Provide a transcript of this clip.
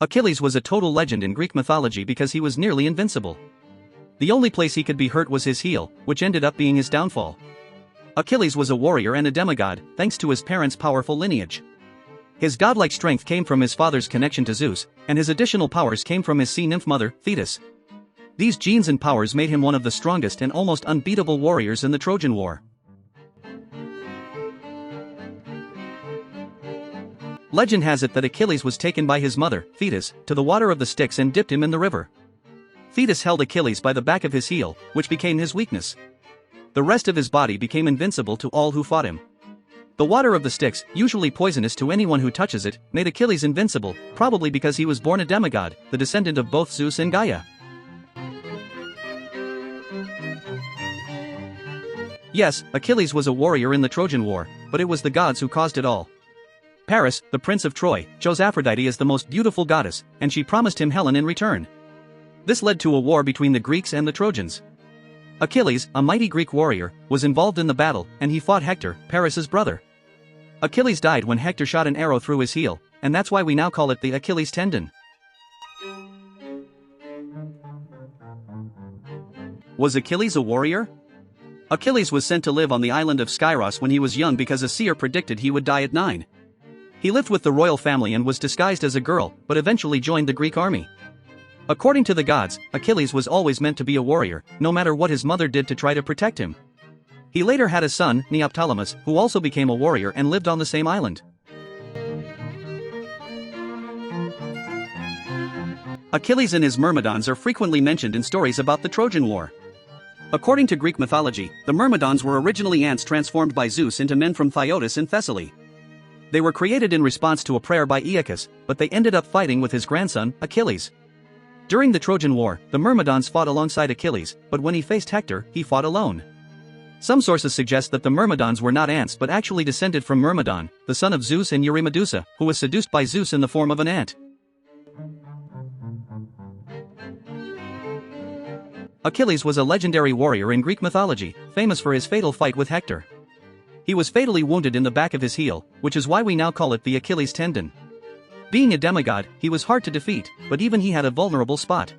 Achilles was a total legend in Greek mythology because he was nearly invincible. The only place he could be hurt was his heel, which ended up being his downfall. Achilles was a warrior and a demigod, thanks to his parents' powerful lineage. His godlike strength came from his father's connection to Zeus, and his additional powers came from his sea nymph mother, Thetis. These genes and powers made him one of the strongest and almost unbeatable warriors in the Trojan War. Legend has it that Achilles was taken by his mother, Thetis, to the water of the Styx and dipped him in the river. Thetis held Achilles by the back of his heel, which became his weakness. The rest of his body became invincible to all who fought him. The water of the Styx, usually poisonous to anyone who touches it, made Achilles invincible, probably because he was born a demigod, the descendant of both Zeus and Gaia. Yes, Achilles was a warrior in the Trojan War, but it was the gods who caused it all. Paris, the prince of Troy, chose Aphrodite as the most beautiful goddess, and she promised him Helen in return. This led to a war between the Greeks and the Trojans. Achilles, a mighty Greek warrior, was involved in the battle, and he fought Hector, Paris's brother. Achilles died when Hector shot an arrow through his heel, and that's why we now call it the Achilles tendon. Was Achilles a warrior? Achilles was sent to live on the island of Skyros when he was young because a seer predicted he would die at 9. He lived with the royal family and was disguised as a girl, but eventually joined the Greek army. According to the gods, Achilles was always meant to be a warrior, no matter what his mother did to try to protect him. He later had a son, Neoptolemus, who also became a warrior and lived on the same island. Achilles and his myrmidons are frequently mentioned in stories about the Trojan War. According to Greek mythology, the myrmidons were originally ants transformed by Zeus into men from Thetis in Thessaly. They were created in response to a prayer by Aeacus, but they ended up fighting with his grandson, Achilles. During the Trojan War, the Myrmidons fought alongside Achilles, but when he faced Hector, he fought alone. Some sources suggest that the Myrmidons were not ants but actually descended from Myrmidon, the son of Zeus and Eurymedusa, who was seduced by Zeus in the form of an ant. Achilles was a legendary warrior in Greek mythology, famous for his fatal fight with Hector. He was fatally wounded in the back of his heel, which is why we now call it the Achilles tendon. Being a demigod, he was hard to defeat, but even he had a vulnerable spot.